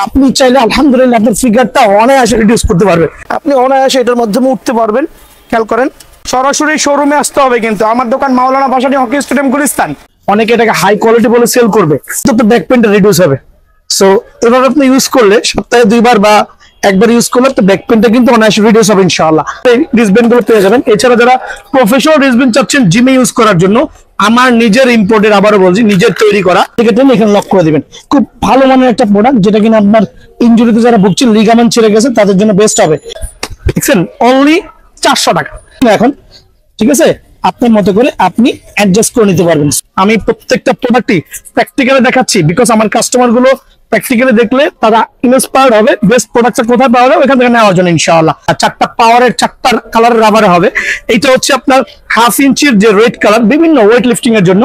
আপনি চাইলে আলহামদুলিল্লাহ আপনার ফিগারটা অনায়াসে রিডিউস করতে পারবেন। আপনি অনায়াসে এটার মাধ্যমে উঠতে পারবেন। খেয়াল করেন, সরাসরি শোরুমে আসতে হবে, কিন্তু আমার দোকান মাওলানা ভাসানী হকি স্টেডিয়াম গুলিস্তান। অনেকে এটাকে হাই কোয়ালিটি বলে সেল করবে, তো ব্যাক পেনটা রিডিউস হবে। সো এভাবে আপনি ইউজ করলে সপ্তাহে 2 বার বা একবার ইউজ করলে তো ব্যাক পেনটা কিন্তু অনায়াসে রিডিউস হবে ইনশাআল্লাহ। এই রিস্টব্যান্ড গুলো পেয়ে যাবেন। এছাড়া যারা প্রফেশনাল রিস্টব্যান্ড চাচ্ছেন জিমে ইউজ করার জন্য, আমার নিজের ইম্পোর্টের, আবারও বলছি নিজের তৈরি করা, এখানে লক করে দিবেন। খুব ভালো মানের একটা প্রোডাক্ট, যেটা কিনা আপনার ইনজুরিতে যারা ভুগছেন, লিগামেন্ট ছিঁড়ে গেছে, তাদের জন্য বেস্ট হবে। দেখছেন, অনলি 400 টাকা এখন। ঠিক আছে, আপনার মতো করে আপনি অ্যাডজাস্ট করে নিতে পারবেন। আমি প্রত্যেকটা প্রোডাক্টই প্র্যাকটিক্যালি দেখাচ্ছি, বিকজ আমার কাস্টমার গুলো প্র্যাকটিক্যালি দেখলে তারা ইন্সপায়ার্ড হবে। বেস্ট প্রোডাক্টটা কোথায় পাওয়া যাবে ওখান থেকে নেওয়ার জন্য ইনশাআল্লাহ। 4টা পাওয়ারের 4টা কালারের রাবার হবে। এইটা হচ্ছে আপনার 1/2 ইঞ্চির যে রেড কালার, বিভিন্ন ওয়েট লিফটিং এর জন্য।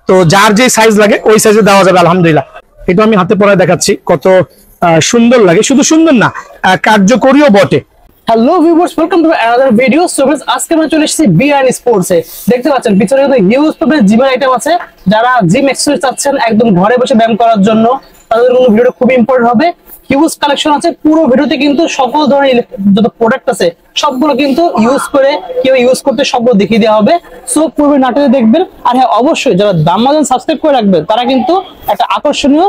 তো যার যে সাইজ লাগে ওই সাইজে দেওয়া যাবে আলহামদুলিল্লাহ। এটা আমি হাতে পরে দেখাচ্ছি, কত সুন্দর লাগে। শুধু সুন্দর না, কার্যকরীও বটে। Hello viewers, welcome to another video. So friends, আজকে আমরা চলে এসেছি বিআরএন স্পোর্টস এ। দেখতে পাচ্ছেন পিছনে কিন্তু হিউজ পরিমাণে জিমের আইটেম আছে। যারা জিম এক্সারসাইজ চাচ্ছেন একদম ঘরে বসে ব্যায়াম করার জন্য, তাদের জন্য ভিডিওটা খুব ইম্পর্টেন্ট হবে। হিউজ কালেকশন আছে। পুরো ভিডিওতে কিন্তু সকল ধরনের যত প্রোডাক্ট আছে সবগুলো কিন্তু ইউজ করে কিভাবে ইউজ করতে সবগুলো দেখিয়ে দেওয়া হবে। সো পুরো নাটকে দেখবেন। আর হ্যাঁ, অবশ্যই যারা দামাদান সাবস্ক্রাইব করে রাখবেন তারা কিন্তু একটা আকর্ষণীয়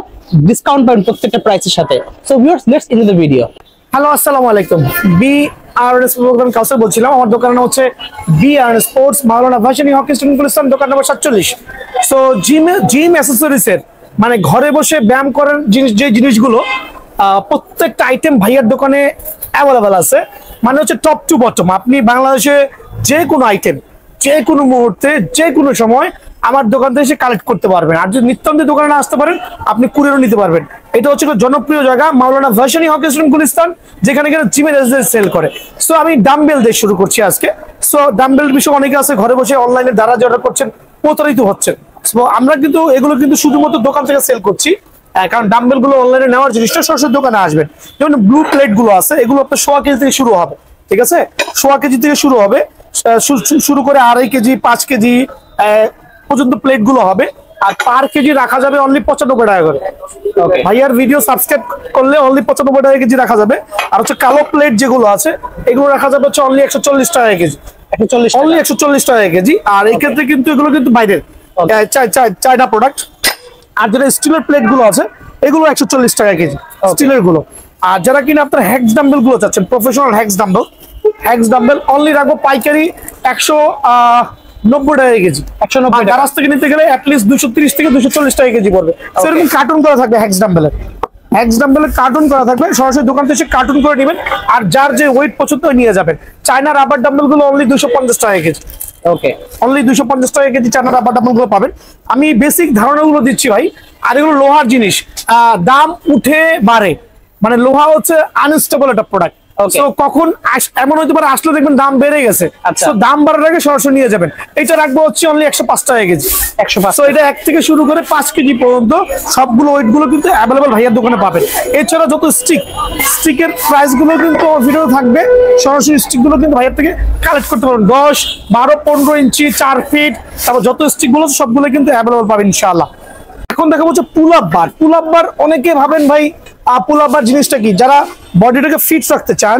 ডিসকাউন্ট পাবেন প্রত্যেকটা প্রাইসের সাথে। So viewers, let's into the video. Hello, আসসালামু আলাইকুম। বিআরএন স্পোর্টস কাউসার বলছিলাম। আমার দোকানের নাম হচ্ছে বিআরএন স্পোর্টস, মাওলানা ভাসানী হকি স্টেডিয়াম গুলিস্তান, দোকান নম্বর 47। সো জিম অ্যাসেসরিজ এর মানে ঘরে বসে ব্যায়াম করার যে জিনিসগুলো প্রত্যেকটা আইটেম ভাইয়ার দোকানে অ্যাভেলেবেল আছে। মানে হচ্ছে টপ টু বটম। আপনি বাংলাদেশে যে কোনো আইটেম যে কোনো মুহূর্তে যে কোনো সময় আমার দোকান থেকে এসে কালেক্ট করতে পারবেন। আর যদি নিত্যন্তে দোকানে না আসতে পারেন, আপনি কুরিয়ারও নিতে পারবেন। এটা হচ্ছে জনপ্রিয় জায়গা মাওলানা ভাসানী হকি স্টেডিয়াম গুলিস্তান, যেখানে কিনা জিমের সেল করে। সো আমি ডাম্বেল দিয়ে শুরু করছি আজকে। সো ডাম্বেল বিষয় অনেকে আছে ঘরে বসে অনলাইনে দ্বারা অর্ডার করছেন, প্রতারিত হচ্ছেন। সো আমরা কিন্তু এগুলো কিন্তু শুধুমাত্র দোকান থেকে সেল করছি, কারণ ডাম্বেল গুলো অনলাইনে নেওয়ার জিনিসটা সরাসরি দোকানে আসবেন। যেমন ব্লু প্লেট গুলো আছে, এগুলো আপনার 1.5 কেজি থেকে শুরু হবে। ঠিক আছে, 1.5 কেজি থেকে শুরু হবে, শুরু করে 2.5 কেজি 5 কেজি পর্যন্ত প্লেট গুলো হবে। আর পার কেজি রাখা যাবে অনলি 95 টাকা করে। ভাইয়ার ভিডিও সাবস্ক্রাইব করলে অনলি 95 টাকা কেজি রাখা যাবে। আর হচ্ছে কালো প্লেট যেগুলো আছে এগুলো রাখা যাবে হচ্ছে অনলি 140 টাকা কেজি। 140 টাকা কেজি। আর এই ক্ষেত্রে কিন্তু এগুলো কিন্তু বাইরের চায়না প্রোডাক্ট। আর যেটা স্টিলের প্লেট গুলো আছে এগুলো 140 টাকা কেজি স্টিলের গুলো। আর যারা কিনা আপনার হ্যাক্স ডাম্বেল গুলো চাচ্ছেন, প্রফেশনাল হ্যাক্স ডাম্বেল অনলি রাখবো পাইকারি 190 টাকা কেজি। 190 টাকা থেকে নিতে গেলে অ্যাটলিস্ট 230 থেকে 240 টাকা কেজি পড়বে। সেরকম কার্টুন করা থাকবে হ্যাক্স ডাম্বেলের কার্টুন করা থাকবে। সরাসরি দোকান থেকে কার্টুন করে নেবেন, আর যার যে ওয়েট পছন্দ নিয়ে যাবেন। চায়না রাবার ডাম্বেল গুলো অনলি 250 টাকা কেজি। ওকে, অনলি 250 টাকা কেজি চায়না রাবার ডাম্বেল গুলো পাবেন। আমি বেসিক ধারণাগুলো দিচ্ছি ভাই। আর এগুলো লোহার জিনিস, দাম উঠে বাড়ে। মানে লোহা হচ্ছে আনস্টেবল একটা প্রোডাক্ট। কখন এমন হতে পারে আসলে দেখবেন দাম বেড়ে গেছে, দাম বাড়ার আগে সরাসরি নিয়ে যাবেন। এটা রাখবো হচ্ছে অনলি 105 টাকা কেজি। 105। তো এটা 1 থেকে শুরু করে 5 কেজি পর্যন্ত সবগুলো ওয়েট গুলো কিন্তু অ্যাভেলেবল ভাইয়ার দোকানে পাবেন। এছাড়া যত স্টিকের প্রাইস গুলো কিন্তু ভিডিও থাকবে। সরাসরি স্টিক গুলো কিন্তু ভাইয়ার থেকে কালেক্ট করতে পারবেন। 10, 12, 15 ইঞ্চি, 4 ফিট, তারপর যত স্টিক গুলো সবগুলো কিন্তু অ্যাভেলেবল পাবেন ইনশাআল্লাহ। এখন দেখা হচ্ছে পুল আপ বার। অনেকে ভাবেন ভাই পুল আপ বার জিনিসটা কি, যারা বডিটাকে ফিট রাখতে চান,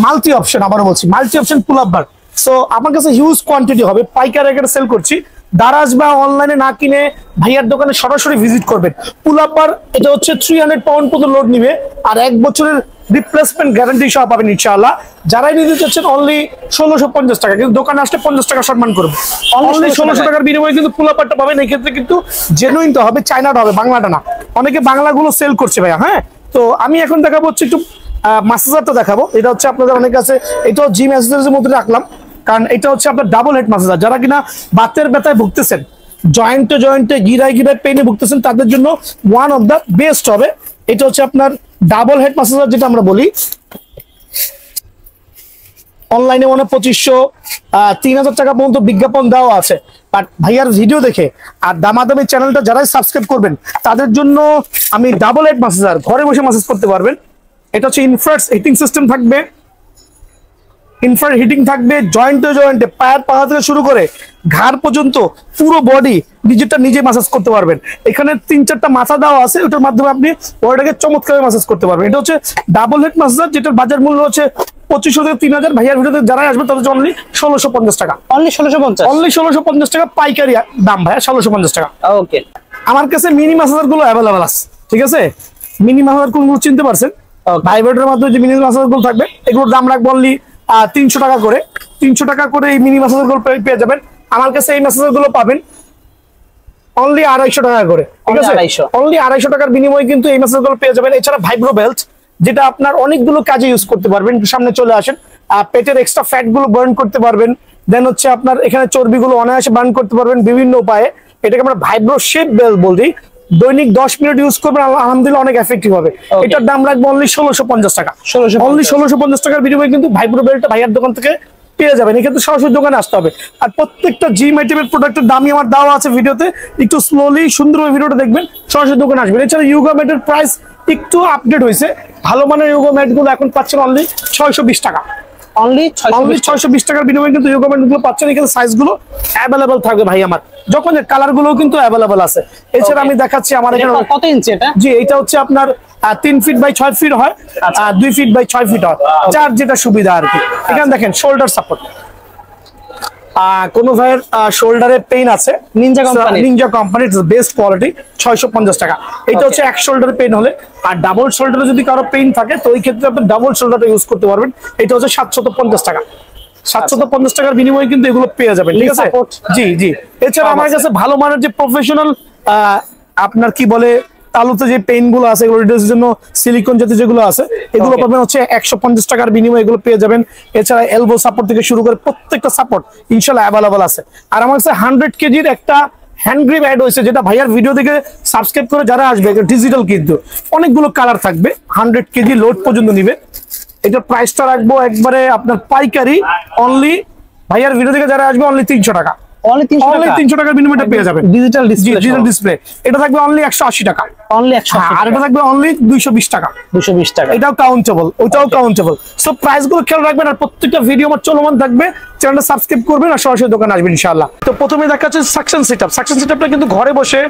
মাল্টি অপশন, আবারও বলছি multi option pull up bar. So আমার কাছে হিউজ কোয়ান্টিটি হবে, পাইকারি রেটে সেল করছি। দারাজ বা অনলাইনে না কিনে ভাইয়ার দোকানে সরাসরি ভিজিট করবেন। পুল আপ বার এটা হচ্ছে 300 পাউন্ড পর্যন্ত লোড নিবে, আর 1 বছরের রিপ্লেসমেন্ট গ্যারান্টি সহ পাবেন ইনশাআল্লাহ। যারাই নিতে চাচ্ছেন অনলি 1650 টাকা, কিন্তু দোকানে আসলে 50 টাকা সম্মান করবে। অনলি 1600 টাকার বিনিময়ে কিন্তু পুল আপ বারটা পাবেন। এই ক্ষেত্রে কিন্তু জেনুইন তো হবে, চায়নাটা হবে, বাংলাটা না। অনেকে বাংলাগুলো সেল করছে ভাইয়া। হ্যাঁ, তো আমি এখন দেখাবো হচ্ছে একটু মাসাজারটা দেখাবো। এটা হচ্ছে আপনাদের অনেক কাছে, এটাও জিম অ্যাসেসরিজের মধ্যে রাখলাম, কারণ এটা হচ্ছে আপনার ডাবল হেড মাসাজার। যারা কিনা বাতের ব্যথায় ভুগতেছেন, জয়েন্টে গিরায় পেইনে ভুগতেছেন, তাদের জন্য ওয়ান অফ দ্য বেস্ট হবে। এটা হচ্ছে আপনার ডাবল হেড মাসাজার, যেটা আমরা বলি। অনলাইনে মনে 2500, 3000 টাকা পর্যন্ত বিজ্ঞাপন দেওয়া আছে। বাট ভাইয়ার ভিডিও দেখে আর দামাদামি চ্যানেলটা যারাই সাবস্ক্রাইব করবেন তাদের জন্য আমি ডাবল হেড মাসাজার ঘরে বসে মাসাজ করতে পারবেন। এটা হচ্ছে ইনফ্রারেড হিটিং সিস্টেম থাকবে, ইনফ্রারেড হিটিং থাকবে জয়েন্টে জয়েন্টে, পায়ের পাতা থেকে শুরু করে ঘাড় পর্যন্ত পুরো বডি নিজে ম্যাসাজ করতে পারবেন। এখানে 3-4টা মাথা দেওয়া আছে, ওটার মাধ্যমে আপনি বডিটাকে চমৎকার ম্যাসাজ করতে পারবেন। এটা হচ্ছে ডাবল হেড ম্যাসাজ, যেটার বাজার মূল্য হচ্ছে 2500 থেকে 3000। ভাইয়ার ভিডিওতে যারা আসবে তাদের জন্য অনলি 1650 টাকা। অনলি 1650? অনলি 1650 টাকা পাইকারি দাম ভাইয়া, 1650 টাকা। ওকে, আমার কাছে মিনি ম্যাসাজার গুলো অ্যাভেলেবল আছে, ঠিক আছে? মিনি ম্যাসাজার গুলো চিনতে পারছেন? ভাইব্রেটরের মাধ্যমে যে মিনি ম্যাসাজার গুলো থাকবে এগুলোর দাম রাখবো অনলি 300 টাকা করে। 300 টাকা করে এই মিনি ম্যাসাজার গুলো পেয়ে যাবেন। আমার কাছে এই ম্যাসাজার গুলো পাবেন অনলি 250 টাকা করে, ঠিক আছে? অনলি 250 টাকার বিনিময়ে কিন্তু এই ম্যাসাজার গুলো পেয়ে যাবেন। এছাড়া ভাইব্রো বেল্ট, যেটা আপনার অনেকগুলো কাজে ইউজ করতে পারবেন। সামনে চলে আসেন, পেটের এক্সট্রা ফ্যাট গুলো বার্ন করতে পারবেন। দেন হচ্ছে আপনার এখানে চর্বিগুলো অনায়াসে বার্ন করতে পারবেন বিভিন্ন উপায়ে। এটাকে আমরা ভাইব্রো শেপ বেল্ট বলি। দৈনিক 10 মিনিট ইউজ করবেন, আলহামদুলিল্লাহ অনেক এফেক্টিভ হবে। এটার দাম রাখবো অনলি 1650 টাকা। অনলি 1650 টাকার বিনিময়ে কিন্তু ভাইব্রো বেল্টটা ভাইয়ার দোকান থেকে পেয়ে যাবেন। এক্ষেত্রে সরাসরি দোকানে আসতে হবে। আর প্রত্যেকটা জিম আইটেমের প্রোডাক্টের দামই আমার দেওয়া আছে ভিডিওতে, একটু স্লোলি সুন্দরভাবে ভিডিওটা দেখবেন, সরাসরি দোকানে আসবেন। এছাড়া ইয়োগা ম্যাটের প্রাইস একটু আপডেট হয়েছে। ভালো মানের ইয়োগা ম্যাট গুলো এখন পাচ্ছেন অনলি 620 টাকা। অনলি 620 টাকার বিনিময়ে কিন্তু ইয়োগা ম্যাট গুলো পাচ্ছেন। এখানে সাইজ গুলো অ্যাভেলেবল থাকবে ভাই আমার, যখন কালার গুলো কিন্তু অ্যাভেলেবল আছে। এছাড়া আমি দেখাচ্ছি আমার এখানে কত ইঞ্চি এটা? জি, এটা হচ্ছে আপনার 3 ফিট বাই 6 ফিট হয়, 2 ফিট বাই 6 ফিট হয়, যার যেটা সুবিধা আর কি। এখানে দেখেন শোল্ডার সাপোর্ট, কোন ভাইয়ের শোল্ডারে পেইন আছে, নিনজা কোম্পানির বেস্ট কোয়ালিটি, 650 টাকা। এটা হচ্ছে এক শোল্ডারে পেইন হলে। আর ডাবল শোল্ডারে যদি কারো পেইন থাকে তো ওই ক্ষেত্রে আপনি ডাবল শোল্ডারটা ইউজ করতে পারবেন। এটা হচ্ছে 750 টাকা। 750 টাকার বিনিময়ে কিন্তু এগুলো পেয়ে যাবেন, ঠিক আছে? জি জি। এছাড়া আমার কাছে ভালো মানের যে প্রফেশনাল আপনার কি বলে তালুতে যে পেইন গুলো আছে, এগুলো রিডিউসের জন্য সিলিকন জাতীয় যেগুলো আছে, এগুলো পাবেন হচ্ছে 150 টাকার বিনিময়ে এগুলো পেয়ে যাবেন। এছাড়া এলবো সাপোর্ট থেকে শুরু করে প্রত্যেকটা সাপোর্ট ইনশাআল্লাহ অ্যাভেলেবল আছে। আর আমার কাছে 100 কেজির একটা হ্যান্ড গ্রিপ অ্যাড হয়েছে, যেটা ভাইয়ার ভিডিও দেখে সাবস্ক্রাইব করে যারা আসবে, ডিজিটাল কিন্তু অনেকগুলো কালার থাকবে, 100 কেজি লোড পর্যন্ত নিবে। এটার প্রাইসটা রাখবো একবারে আপনার পাইকারি অনলি, ভাইয়ার ভিডিও দেখে যারা আসবে অনলি 300 টাকা। অনলি 300 টাকার বিনিময়ে পেয়ে যাবেন ডিজিটাল ডিসপ্লে। এটা থাকবে অনলি 180 টাকা। অনলি 180। আর এটা থাকবে অনলি 220 টাকা। 220 টাকা। এটাও কাউন্টেবল, ওটাও কাউন্টেবল। সো প্রাইস গুলো খেয়াল রাখবেন। আর প্রত্যেকটা ভিডিও আমার চলমান থাকবে, চ্যানেলটা সাবস্ক্রাইব করবেন আর সরাসরি দোকানে আসবেন ইনশাআল্লাহ। তো প্রথমে দেখাচ্ছে সাকশন সেটআপ। সাকশন সেটআপটা কিন্তু ঘরে বসে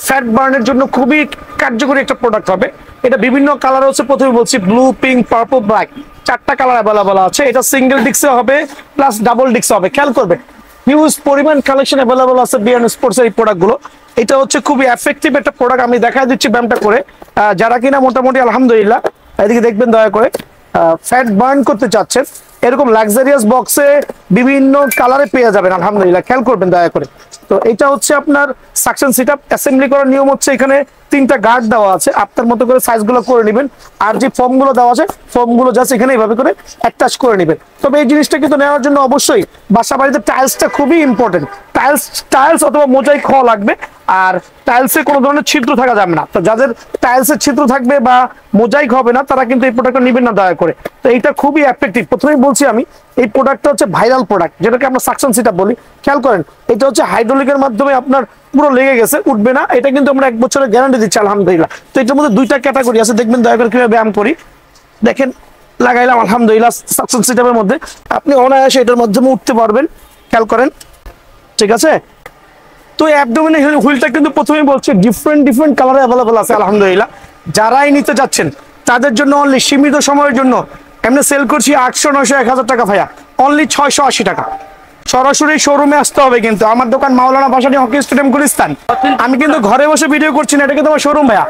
ফ্যাট বার্নের জন্য খুবই কার্যকরী একটা প্রোডাক্ট হবে। এটা বিভিন্ন কালার হচ্ছে, প্রথমে বলছি ব্লু, পিঙ্ক, পার্পল, ব্ল্যাক, 4টা কালার অ্যাভেলেবল আছে। এটা সিঙ্গেল ডিস্কে হবে প্লাস ডাবল ডিস্ক হবে। খেয়াল করবেন হিউজ পরিমাণ কালেকশন অ্যাভেলেবল আছে বিয়ান স্পোর্টস এর এই প্রোডাক্টগুলো। এটা হচ্ছে খুবই এফেক্টিভ একটা প্রোডাক্ট। আমি দেখাই দিচ্ছি ব্যায়ামটা করে, যারা কিনা মোটামুটি আলহামদুলিল্লাহ এদিকে দেখবেন দয়া করে ফ্যাট বার্ন করতে চাচ্ছেন, এরকম লাক্সারিয়াস বক্সে বিভিন্ন কালারে পেয়ে যাবেন আলহামদুলিল্লাহ। খেয়াল করবেন দয়া করে। তো এটা হচ্ছে আপনার সাকশন সেটআপ। অ্যাসেম্বলি করার নিয়ম হচ্ছে এখানে 3টা গার্ড দেওয়া আছে, আপনার মতো করে সাইজগুলো করে নেবেন। আর যে ফর্মগুলো দেওয়া আছে ফর্মগুলো জাস্ট এখানে এইভাবে করে অ্যাটাচ করে নেবেন। তবে এই জিনিসটা কিন্তু নেওয়ার জন্য অবশ্যই বাসা বাড়িতে টাইলসটা খুবই ইম্পর্টেন্ট। টাইলস অথবা মোজাইক হওয়া লাগবে। আর টাইলসে কোনো ধরনের ছিদ্র থাকা যাবে না। তো যাদের টাইলসের ছিদ্র থাকবে বা মোজাইক হবে না তারা কিন্তু এই প্রোডাক্টটা নেবেন না দয়া করে। তো এইটা খুবই এফেক্টিভ। প্রথমেই বলছি আমি এই প্রোডাক্টটা হচ্ছে ভাইরাল প্রোডাক্ট, যেটাকে আমরা সাকশন সেটআপ বলি। খেয়াল করেন এটা হচ্ছে হাইড্রোলিকের মাধ্যমে আপনার পুরো লেগে গেছে, উঠবে না। এটা কিন্তু আমরা 1 বছরের গ্যারান্টি দিচ্ছি আলহামদুলিল্লাহ। তো এটার মধ্যে 2টা ক্যাটাগরি আছে, দেখবেন দয়া করে কিভাবে ব্যায়াম করি। দেখেন লাগাইলাম আলহামদুলিল্লাহ সাকশন সেটআপের মধ্যে, আপনি অনায়াসে এটার মাধ্যমে উঠতে পারবেন। খেয়াল করেন, ঠিক আছে? তো অ্যাবডোমিনাল হুইলটা কিন্তু প্রথমেই বলছি ডিফারেন্ট কালারে অ্যাভেলেবল আছে আলহামদুলিল্লাহ। যারাই নিতে যাচ্ছেন তাদের জন্য অনলি সীমিত সময়ের জন্য এমনি সেল করছি 800, 900, 1000 টাকা ভাইয়া, অনলি 680 টাকা। সরাসরি শোরুমে আসতে হবে কিন্তু। আমার দোকান মাওলানা ভাসানী হকি স্টেডিয়াম গুলিস্তান। আমি কিন্তু ঘরে বসে ভিডিও করছি না, এটা কিন্তু আমার শোরুম ভাইয়া,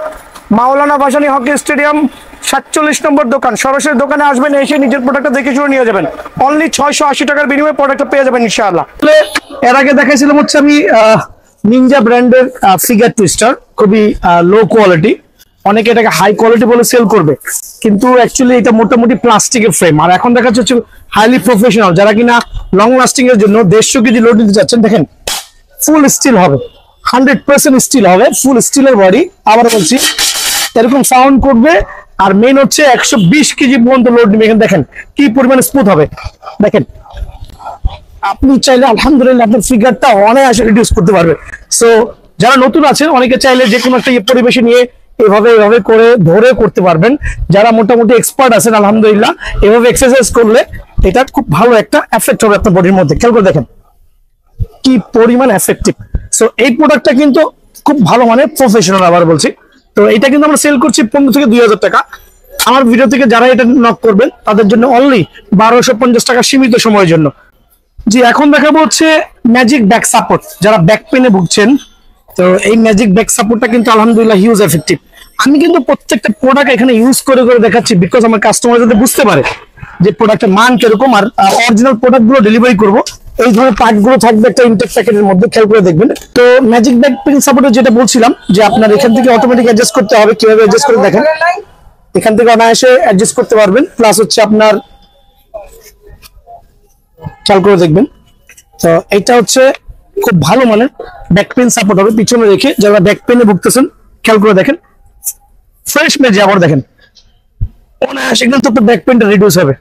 মাওলানা ভাসানী হকি স্টেডিয়াম 47 নম্বর দোকান। সরাসরি দোকানে আসবেন, এসে নিজের প্রোডাক্টটা দেখে শুনে নিয়ে যাবেন। অনলি 680 টাকার বিনিময়ে প্রোডাক্টটা পেয়ে যাবেন ইনশাআল্লাহ। এর আগে দেখাইছিলাম হচ্ছে আমি নিনজা ব্র্যান্ডের ফিগার টুইস্টার, খুবই লো কোয়ালিটি। অনেকে এটাকে হাই কোয়ালিটি বলে সেল করবে, কিন্তু অ্যাকচুয়ালি এটা মোটামুটি প্লাস্টিকের ফ্রেম। আর এখন দেখা যাচ্ছে হাইলি প্রফেশনাল, যারা কিনা লং লাস্টিং এর জন্য 150 কেজি লোড নিতে চাচ্ছেন। দেখেন ফুল স্টিল হবে, 100% স্টিল হবে, ফুল স্টিলের বডি। আবার বলছি এরকম সাউন্ড করবে। আর মেইন হচ্ছে 120 কেজি পর্যন্ত লোড নিবে। এখানে দেখেন কি পরিমাণ স্মুথ হবে। দেখেন আপনি চাইলে আলহামদুলিল্লাহ আপনার ফিগারটা অনায়াসে রিডিউস করতে পারবে। সো যারা নতুন আছেন অনেকে চাইলে যে কোনো একটা পরিবেশে নিয়ে এভাবে এভাবে করে ধরে করতে পারবেন। যারা মোটামুটি এক্সপার্ট আছেন আলহামদুলিল্লাহ, এভাবে এক্সারসাইজ করলে এটা খুব ভালো একটা এফেক্ট হবে আপনার বডির মধ্যে। খেয়াল করে দেখেন কি পরিমাণ এফেক্টিভ। সো এই প্রোডাক্টটা কিন্তু খুব ভালো মানে প্রফেশনাল, আবার বলছি। তো এটা কিন্তু আমরা সেল করছি 15 থেকে 2000 টাকা। আমার ভিডিও থেকে যারা এটা নক করবেন তাদের জন্য অনলি 1250 টাকা সীমিত সময়ের জন্য। জি, এখন দেখাবো হচ্ছে ম্যাজিক ব্যাক সাপোর্ট। যারা ব্যাক পেনে ভুগছেন, তো এই ম্যাজিক ব্যাক সাপোর্টটা কিন্তু আলহামদুলিল্লাহ হিউজ এফেক্টিভ। আমি কিন্তু প্রত্যেকটা প্রোডাক্ট এখানে ইউজ করে করে দেখাচ্ছি, বিকজ আমার কাস্টমার যাতে বুঝতে পারে যে প্রোডাক্টের মান কিরকম। আর অরিজিনাল প্রোডাক্ট গুলো ডেলিভারি করবো, এই ধরনের পার্ট গুলো থাকবে একটা ইনটেক প্যাকেটের মধ্যে। খেয়াল করে দেখবেন। তো ম্যাজিক ব্যাক পেন সাপোর্টের যেটা বলছিলাম যে আপনার এখান থেকে অটোমেটিক অ্যাডজাস্ট করতে হবে। কিভাবে অ্যাডজাস্ট করে দেখেন, এখান থেকে অনায়াসে অ্যাডজাস্ট করতে পারবেন। প্লাস হচ্ছে আপনার খেয়াল করে দেখবেন, তো এটা হচ্ছে খুব ভালো মানের ব্যাক পেন সাপোর্ট হবে পিছনে রেখে। যারা ব্যাক পেনে ভুগতেছেন খেয়াল করে দেখেন, ফ্রেশ মেজে আবার দেখেন অনায়াসে কিন্তু আপনার ব্যাক পেনটা রিডিউস হবে।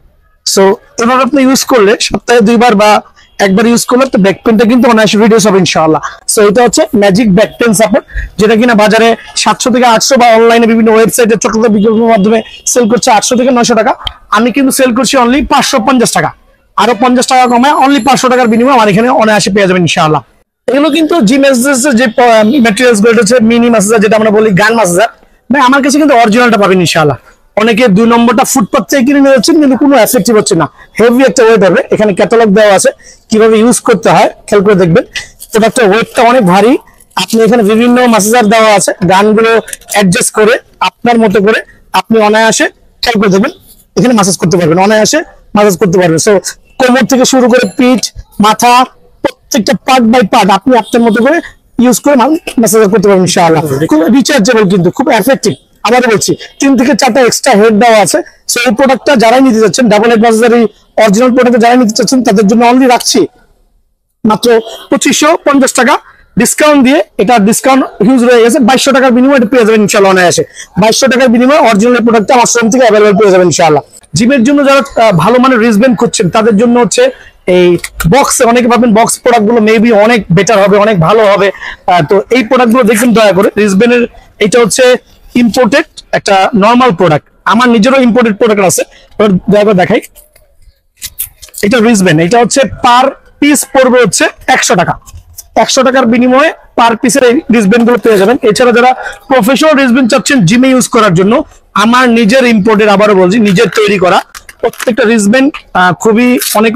সো এভাবে আপনি ইউজ করলে সপ্তাহে 2 বার বা একবার ইউজ করলে তো ব্যাক পেনটা কিন্তু অনায়াসে রিডিউস হবে ইনশাআল্লাহ। সো এটা হচ্ছে ম্যাজিক ব্যাক পেন সাপোর্ট, যেটা কিনা বাজারে 700 থেকে 800 বা অনলাইনে বিভিন্ন ওয়েবসাইটে ছোট ছোট বিজ্ঞাপনের মাধ্যমে সেল করছে 800 থেকে 900 টাকা। আমি কিন্তু সেল করছি অনলি 550 টাকা। আরো 50 টাকা কমায় অনলি 500 টাকার বিনিময়ে আমার এখানে অনায়াসে পেয়ে যাবেন ইনশাআল্লাহ। এগুলো কিন্তু জি ম্যাসেজের যে ম্যাটেরিয়ালস গুলো হচ্ছে মিনি ম্যাসেজার, যেটা আমরা বলি গান ম্যাসেজার, ভাই আমার কাছে কিন্তু অরিজিনালটা পাবেন ইনশাআল্লাহ। অনেকে 2 নম্বরটা ফুটপাত থেকে কিনে নিয়ে যাচ্ছেন, কিন্তু কোনো এফেক্টিভ হচ্ছে না। হেভি একটা ওয়েট হবে। এখানে ক্যাটালগ দেওয়া আছে কিভাবে ইউজ করতে হয়, খেয়াল করে দেখবেন। প্রোডাক্টের ওয়েটটা অনেক ভারী। আপনি এখানে বিভিন্ন ম্যাসেজার দেওয়া আছে, গানগুলো অ্যাডজাস্ট করে আপনার মতো করে আপনি অনায়াসে খেয়াল করে দেখবেন এখানে ম্যাসেজ করতে পারবেন, অনায়াসে ম্যাসেজ করতে পারবেন। সো কোমর থেকে শুরু করে পিঠ, মাথা, প্রত্যেকটা পার্ট বাই পার্ট আপনি আপনার মতো করে ইউজ করে ম্যাসেজ করতে পারবেন ইনশাআল্লাহ। খুব রিচার্জেবল, কিন্তু খুব এফেক্টিভ। আবার বলছি 3 থেকে 4টা এক্সট্রা হেড দেওয়া আছে। সো এই প্রোডাক্টটা যারাই নিতে চাচ্ছেন, ডাবল হেড ম্যাসেজার এই অরিজিনাল প্রোডাক্ট যারাই নিতে চাচ্ছেন, তাদের জন্য অনলি রাখছি মাত্র 2550 টাকা ডিসকাউন্ট দিয়ে। এটা ডিসকাউন্ট হিউজ রয়ে গেছে। 2200 টাকার বিনিময়ে এটা পেয়ে যাবেন ইনশাআল্লাহ অনায়াসে। 2200 টাকার বিনিময়ে অরিজিনাল প্রোডাক্টটা আমার শোরুম থেকে অ্যাভেলেবল পেয়ে যাবেন ইনশাআল্লাহ। জিমের জন্য যারা ভালো মানের রিস্টব্যান্ড খুঁজছেন, তাদের জন্য হচ্ছে এই বক্স। অনেকে ভাবেন বক্স প্রোডাক্ট গুলো মেবি অনেক বেটার হবে, অনেক ভালো হবে। তো এই প্রোডাক্ট গুলো দেখবেন দয়া করে। রিস্টব্যান্ডের এটা হচ্ছে ইম্পোর্টেড একটা নরমাল প্রোডাক্ট। আমার নিজেরও ইম্পোর্টেড প্রোডাক্ট আছে, দয়া করে দেখাই। এটা রিস্টব্যান্ড, এটা হচ্ছে পার পিস পড়বে হচ্ছে 100 টাকা। 100 টাকার বিনিময়ে পার পিসের এই রিস্টব্যান্ড গুলো পেয়ে যাবেন। এছাড়া যারা প্রফেশনাল রিস্টব্যান্ড চাচ্ছেন জিমে ইউজ করার জন্য, আমার নিজের ইম্পোর্টেড, আবারও বলছি নিজের তৈরি করা প্রত্যেকটা রিস্টব্যান্ড খুবই অনেক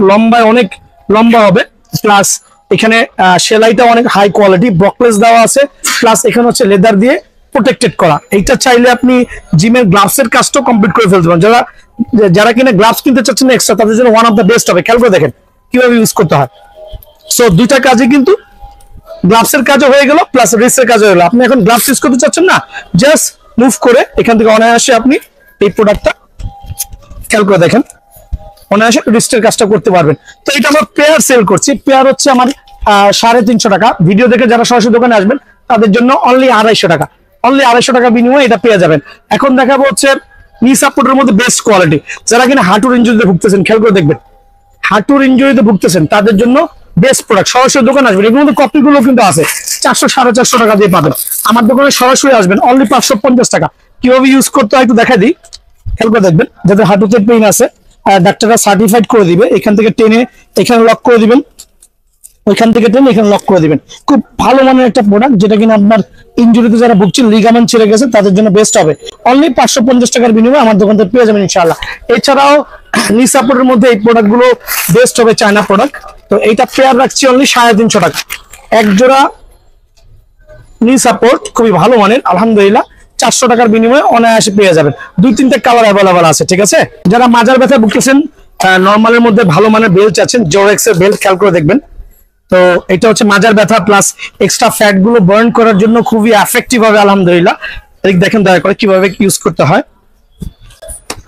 লম্বা হবে। প্লাস এখানে সেলাইটা অনেক হাই কোয়ালিটি, ব্রকলেস দেওয়া আছে। প্লাস এখানে হচ্ছে লেদার দিয়ে প্রোটেক্টেড করা। এইটা চাইলে আপনি জিমের গ্লাভসের কাজটাও কমপ্লিট করে ফেলতে পারেন। যারা কিনা গ্লাভস কিনতে চাচ্ছেন এক্সট্রা, তাদের জন্য ওয়ান অফ দ্য বেস্ট হবে। খেয়াল করে দেখেন কিভাবে ইউজ করতে হয়। সো দুইটা কাজে কিন্তু গ্লাভসের কাজও হয়ে গেল, প্লাস রিস্টের কাজও হয়ে গেল। আপনি এখন গ্লাভস ইউজ করতে চাচ্ছেন না, জাস্ট মুভ করে এখান থেকে অনায়াসে আপনি এই প্রোডাক্টটা খেয়াল করে দেখেন অনায়াসে রিস্টের কাজটা করতে পারবেন। তো এটা আমরা পেয়ার সেল করছি। পেয়ার হচ্ছে আমার 350 টাকা। ভিডিও দেখে যারা সরাসরি দোকানে আসবেন তাদের জন্য অনলি 250 টাকা। অনলি 250 টাকা বিনিময়ে এটা পেয়ে যাবেন। এখন দেখাবো হচ্ছে নি সাপোর্টের মধ্যে বেস্ট কোয়ালিটি। যারা কিনা হাঁটুর ইনজুরিতে ভুগতেছেন, খেয়াল করে দেখবেন হাঁটুর ইনজুরিতে ভুগতেছেন, তাদের জন্য বেস্ট প্রোডাক্ট। সরাসরি দোকানে আসবেন, এগুলোর মধ্যে কপিগুলো কিন্তু আছে 400-450 টাকা দিয়ে পাবেন। আমার দোকানে সরাসরি আসবেন অনলি 550 টাকা। কিভাবে ইউজ করতে হয় একটু দেখা দিই, খেয়াল করে দেখবেন। যাদের হাঁটুতে পেইন আছে, ডাক্তাররা সার্টিফাইড করে দিবে। এখান থেকে টেনে এখানে লক করে দিবেন, ওইখান থেকে টেনে এখানে লক করে দিবেন। খুব ভালো মানের একটা প্রোডাক্ট, যেটা কিনা আপনার ইনজুরিতে যারা ভুগছেন, লিগামেন্ট ছিঁড়ে গেছে, তাদের জন্য বেস্ট হবে। অনলি 550 টাকার বিনিময়ে আমার দোকান থেকে পেয়ে যাবেন ইনশাআল্লাহ। এছাড়াও নি সাপোর্টের মধ্যে এই প্রোডাক্ট গুলো বেস্ট হবে, চায়না প্রোডাক্ট। তো এইটা পেয়ার রাখছি অনলি 350 টাকা। এক জোড়া নি সাপোর্ট খুবই ভালো মানের, আলহামদুলিল্লাহ 400 টাকার বিনিময়ে অনায়াসে পেয়ে যাবেন। 2-3টা কালার অ্যাভেলেবল আছে, ঠিক আছে। যারা মাজার ব্যথা ভুগতেছেন, নর্মালের মধ্যে ভালো মানের বেল্ট চাচ্ছেন, জোরেক্সের বেল্ট, খেয়াল করে দেখবেন। তো এটা হচ্ছে মাজার ব্যথা প্লাস এক্সট্রা ফ্যাট গুলো বার্ন করার জন্য খুবই এফেক্টিভ হবে আলহামদুলিল্লাহ। দেখেন দয়া করে কিভাবে ইউজ করতে হয়,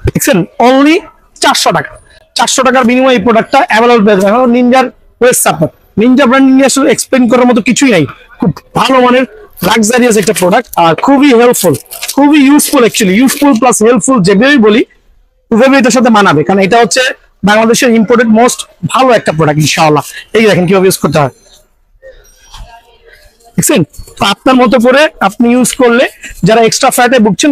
দেখছেন। অনলি 400 টাকা। 400 টাকার বিনিময়ে এই প্রোডাক্টটা অ্যাভেলেবল পেয়ে যাবেন। নিনজার ওয়েস্ট সাপোর্ট, নিনজা ব্র্যান্ড নিয়ে আসলে এক্সপ্লেইন করার মতো কিছুই নাই। খুব ভালো মানের লাক্সারিয়াস একটা প্রোডাক্ট, আর খুবই হেল্পফুল, খুবই useful. Actually useful plus helpful যেভাবেই বলি, ওইভাবে এটার সাথে মানাবে, কারণ এটা হচ্ছে বাংলাদেশের ইম্পোর্টেড মোস্ট ভালো একটা প্রোডাক্ট ইনশাআল্লাহ। এই দেখেন কিভাবে ইউজ করতে হয়। দেখছেন? তো আপনার মতো করে আপনি ইউজ করলে যারা এক্সট্রা ফ্ল্যাটে ভুগছেন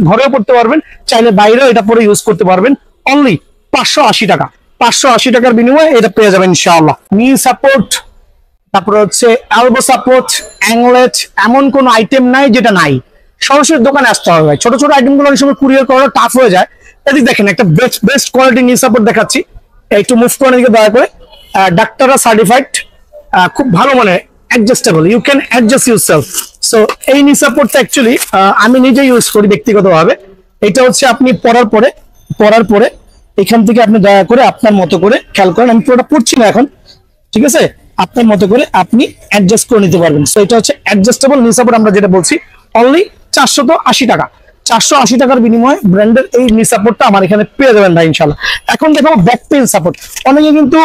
ঘরেও পড়তে পারবেন, চাইলে বাইরেও এটা পরে ইউজ করতে পারবেন। অনলি 580 টাকা, 580 টাকার বিনিময়ে এটা পেয়ে যাবেন ইনশাআল্লাহ। নি সাপোর্ট, তারপরে হচ্ছে এলবো সাপোর্ট, অ্যাংলেট, এমন কোন আইটেম নাই যেটা নাই। সরাসরি দোকানে আসতে হবে ভাই। ছোট ছোট আইটেম গুলো অনেক সময় কুরিয়ার করা টাফ হয়ে যায়। এদিকে দেখেন একটা বেস্ট কোয়ালিটি নি সাপোর্ট দেখাচ্ছি, একটু মুভ করে দিকে দয়া করে। ডাক্তাররা সার্টিফাইড, খুব ভালো মানে adjustable, you can adjust yourself. So এই নি সাপোর্টটা অ্যাকচুয়ালি আমি নিজে ইউজ করি ব্যক্তিগতভাবে। এটা হচ্ছে আপনি পরার পরে এখান থেকে আপনি দয়া করে আপনার মতো করে খেয়াল করেন, আমি পুরোটা পড়ছি না এখন, ঠিক আছে? আপনার মতো করে আপনি অ্যাডজাস্ট করে নিতে পারবেন। সো এটা হচ্ছে অ্যাডজাস্টেবল নি সাপোর্ট, আমরা যেটা বলছি অনলি 480 টাকা। 480 টাকার বিনিময়ে ব্র্যান্ডের এই নি সাপোর্টটা আমার এখানে পেয়ে যাবেন ভাই ইনশাআল্লাহ। এখন দেখো ব্যাক পেইন সাপোর্ট। অনেকে কিন্তু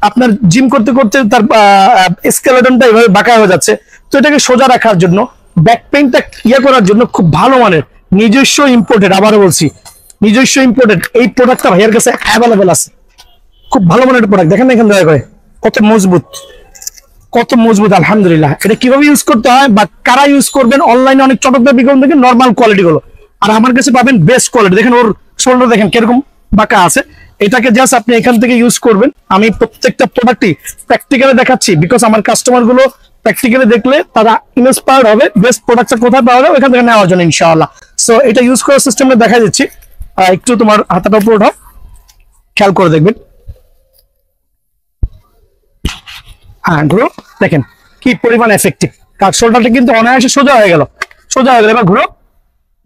আপনার জিম করতে করতে তার স্কেলেটনটা এভাবে বাঁকা হয়ে যাচ্ছে, তো এটাকে সোজা রাখার জন্য, ব্যাক পেইনটা করার জন্য খুব ভালো মানের নিজস্ব ইম্পোর্টেড, আবারও বলছি নিজস্ব ইম্পোর্টেড এই প্রোডাক্টটা ভাইয়ের কাছে অ্যাভেলেবেল আছে। খুব ভালো মানের প্রোডাক্ট, দেখেন এখানে দয়া করে কত মজবুত আলহামদুলিল্লাহ। এটা কিভাবে ইউজ করতে হয় বা কারা ইউজ করবেন, অনলাইনে অনেক চটকদার বিজ্ঞাপন দেখেন নরমাল কোয়ালিটি গুলো, আর আমার কাছে পাবেন বেস্ট কোয়ালিটি। দেখেন ওর শোল্ডার দেখেন কিরকম বাঁকা আছে, এটাকে জাস্ট আপনি এখান থেকে ইউজ করবেন। আমি প্রত্যেকটা প্রোডাক্টই প্র্যাকটিক্যালি দেখাচ্ছি, বিকজ আমার কাস্টমার গুলো প্র্যাকটিক্যালি দেখলে তারা ইন্সপায়ার্ড হবে বেস্ট প্রোডাক্টটা কোথায় পাওয়া যাবে ওখান থেকে নেওয়ার জন্য ইনশাআল্লাহ। সো এটা ইউজ করার সিস্টেমে দেখা দিচ্ছি, একটু তোমার হাতাটা উপর উঠাও, খেয়াল করে দেখবেন। হ্যাঁ ঘুরো, দেখেন কি পরিমাণ এফেক্টিভ। কার শোল্ডারটা কিন্তু অনায়াসে সোজা হয়ে গেল। এবার ঘুরো,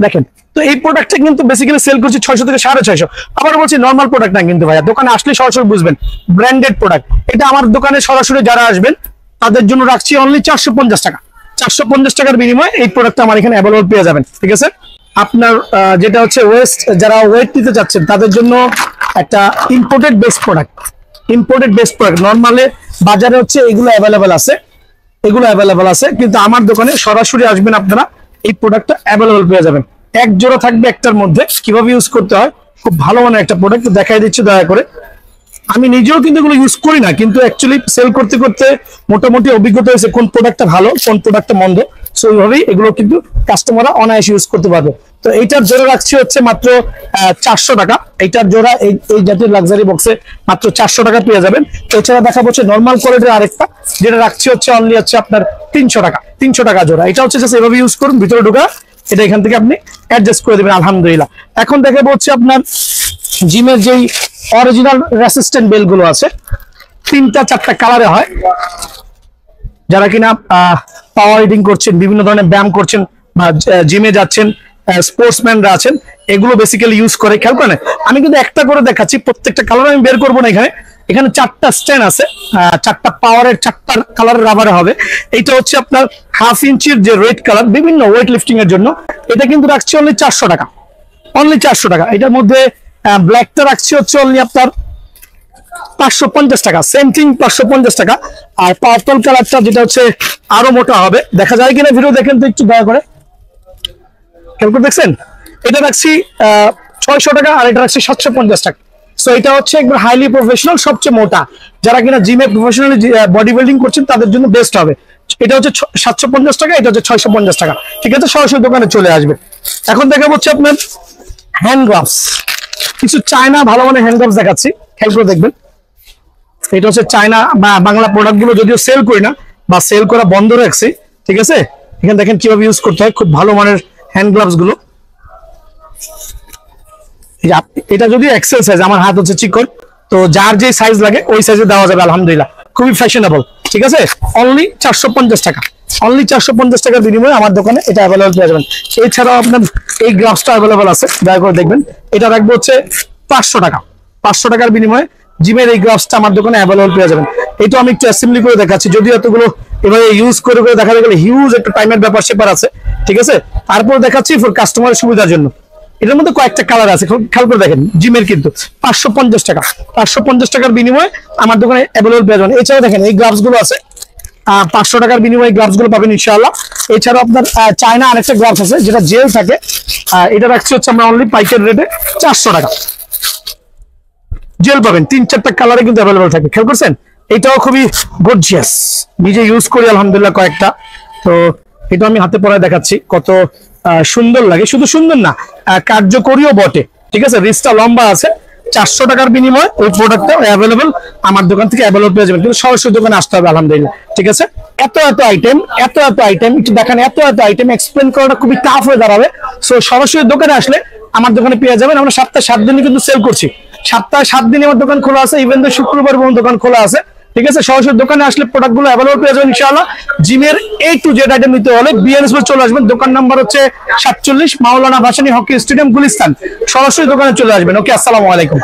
দেখেন। তো এই প্রোডাক্টটা কিন্তু বেসিক্যালি সেল করছি 600 থেকে 650। আবার বলছি নর্মাল প্রোডাক্ট না কিন্তু ভাইয়া, দোকানে আসলে সরাসরি বুঝবেন ব্র্যান্ডেড প্রোডাক্ট। এটা আমার দোকানে সরাসরি যারা আসবেন তাদের জন্য রাখছি অনলি 450 টাকা। 450 টাকার বিনিময়ে এই প্রোডাক্টটা আমার এখানে অ্যাভেলেবল পেয়ে যাবেন, ঠিক আছে? আপনার যেটা হচ্ছে যারা ওয়েট নিতে চাচ্ছেন তাদের জন্য একটা ইম্পোর্টেড বেস্ট প্রোডাক্ট। নর্মালে বাজারে হচ্ছে এগুলো অ্যাভেলেবেল আছে, কিন্তু আমার দোকানে সরাসরি আসবেন আপনারা, এই প্রোডাক্টটা অ্যাভেলেবেল পেয়ে যাবেন। এক জোড়া থাকবে একটার মধ্যে, কিভাবে ইউজ করতে হয় খুব ভালো মানের একটা প্রোডাক্ট দেখাই দিচ্ছি দয়া করে। আমি নিজেও কিন্তু এগুলো ইউজ করি না, কিন্তু অ্যাকচুয়ালি সেল করতে করতে মোটামুটি অভিজ্ঞতা হয়েছে কোন প্রোডাক্টটা ভালো কোন প্রোডাক্টটা মন্দ। সো ওইভাবেই এগুলো কিন্তু কাস্টমাররা অনায়াসে ইউজ করতে পারবে। তো এইটার জোড়া রাখছি হচ্ছে মাত্র 400 টাকা। এইটার জোড়া এই জাতীয় লাক্সারি বক্সে মাত্র 400 টাকা পেয়ে যাবেন। এছাড়া দেখা হচ্ছে নর্মাল কোয়ালিটির আরেকটা, যেটা রাখছি হচ্ছে অনলি হচ্ছে আপনার 300 টাকা। 300 টাকা জোড়া। এটা হচ্ছে জাস্ট এভাবে ইউজ করুন, ভিতরে ঢোকা, এটা এখান থেকে আপনি অ্যাডজাস্ট করে দেবেন আলহামদুলিল্লাহ। এখন দেখাবো হচ্ছে আপনার জিমের যেই অরিজিনাল রেসিস্ট্যান্ট বেল গুলো আছে, 3-4টা কালারে হয়। যারা কিনা পাওয়ার লিডিং করছেন, বিভিন্ন ধরনের ব্যায়াম করছেন বা জিমে যাচ্ছেন, স্পোর্টসম্যানরা আছেন, এগুলো বেসিক্যালি ইউজ করে। খেয়াল করেন, আমি কিন্তু একটা করে দেখাচ্ছি, প্রত্যেকটা কালার আমি বের করবো না। এখানে 4টা স্ট্যান্ড আছে, 4টা পাওয়ারের 4টা কালারের রাবারে হবে। এইটা হচ্ছে আপনার 1/2 ইঞ্চির যে রেড কালার, বিভিন্ন ওয়েট লিফটিং এর জন্য। এটা কিন্তু রাখছি অনলি 400 টাকা। এটার মধ্যে ব্ল্যাকটা রাখছি হচ্ছে অনলি আপনার 550 টাকা। সেম থিং 550 টাকা। আর পার্পল কালারটা যেটা হচ্ছে আরো মোটা হবে, দেখা যায় কিনা ভিডিও দেখেন তো একটু দয়া করে, খেয়াল করে দেখছেন। এটা রাখছি 600 টাকা, আর এটা রাখছি 750 টাকা। সো এটা হচ্ছে একবার হাইলি প্রফেশনাল, সবচেয়ে মোটা। যারা কিনা জিমে প্রফেশনালি বডি বিল্ডিং করছেন তাদের জন্য বেস্ট হবে। এটা হচ্ছে 750 টাকা, এটা হচ্ছে 650 টাকা, ঠিক আছে? সরাসরি দোকানে চলে আসবে। এখন দেখা হচ্ছে আপনার হ্যান্ড গ্লাভস, কিছু চায়না ভালো মানের হ্যান্ড গ্লাভস দেখাচ্ছি, খেয়াল করে দেখবেন। এটা হচ্ছে চায়না বা বাংলা প্রোডাক্ট গুলো যদিও সেল করি না বা সেল করা বন্ধ রাখছি, ঠিক আছে? এখানে দেখেন কিভাবে ইউজ করতে হয়, খুব ভালো মানের হ্যান্ড গ্লাভস গুলো। এটা যদি এক্সেল সাইজ, আমার হাত হচ্ছে চিকন, তো যার যে সাইজ লাগে ওই সাইজে দেওয়া যাবে আলহামদুলিল্লাহ। খুবই ফ্যাশনেবল, ঠিক আছে? অনলি 450 টাকা। অনলি 450 টাকার বিনিময়ে আমার দোকানে এটা অ্যাভেলেবল পেয়ে যাবেন। এছাড়াও আপনার এই গ্লাভসটা অ্যাভেলেবল আছে, দয়া করে দেখবেন। এটা রাখবো হচ্ছে 500 টাকা। 500 টাকার বিনিময়ে জিমের এই গ্লাভসটা আমার দোকানে অ্যাভেলেবল পেয়ে যাবেন। এটা আমি একটু অ্যাসেম্বলি করে দেখাচ্ছি, যদিও এতগুলো এভাবে ইউজ করে দেখা গেলে হিউজ একটা টাইমের ব্যাপার সেপার আছে, ঠিক আছে? তারপর দেখাচ্ছি ফর কাস্টমারের সুবিধার জন্য। এটার মধ্যে কয়েকটা কালার আছে, খেয়াল করে দেখেন। জিমের কিন্তু 550 টাকা। 550 টাকার বিনিময়ে আমার দোকানে অ্যাভেলেবল পেয়ে যাবেন। এছাড়া দেখেন এই গ্লাভস গুলো আছে, 500 টাকার বিনিময়ে গ্লাভস গুলো পাবেন ইনশাআল্লাহ। এছাড়াও আপনার চায়না আরেকটা গ্লাভস আছে যেটা জেল থাকে, এটা রাখছি হচ্ছে আমরা অনলি পাইকারি রেটে 400 টাকা। জেল পাবেন 3-4টা কালারে কিন্তু অ্যাভেলেবল থাকে, খেয়াল করছেন? এটাও খুবই গর্জিয়াস, নিজে ইউজ করি আলহামদুলিল্লাহ কয়েকটা। তো এটা আমি হাতে পরায় দেখাচ্ছি, কত সুন্দর লাগে। শুধু সুন্দর না, কার্যকরীও বটে। ঠিক আছে, রিস্টটা লম্বা আছে। 400 টাকার বিনিময়ে ওই প্রোডাক্টটা অ্যাভেলেবল আমার দোকান থেকে অ্যাভেলেবল পেয়ে যাবেন, কিন্তু সরাসরি দোকানে আসতে হবে আলহামদুলিল্লাহ। ঠিক আছে, এত আইটেম একটু দেখেন, এত আইটেম এক্সপ্লেন করাটা খুবই টাফ হয়ে দাঁড়াবে। সো সরাসরি দোকানে আসলে আমার দোকানে পেয়ে যাবেন। আমরা সপ্তাহে 7 দিনই কিন্তু সেল করছি, সপ্তাহে 7 দিন আমার দোকান খোলা আছে, ইভেন তো শুক্রবার পর্যন্ত দোকান খোলা আছে। ঠিক আছে, সরাসরি দোকানে আসলে প্রোডাক্ট গুলো অ্যাভেলেবল পেয়ে যাবেন ইনশাআল্লাহ। জিমের A to Z আইটেম নিতে হলে বিএনএস চলে আসবেন। দোকান নাম্বার হচ্ছে 47 মাওলানা ভাসানী হকি স্টেডিয়াম গুলিস্তান। সরাসরি দোকানে চলে আসবেন। ওকে, আসসালামু আলাইকুম।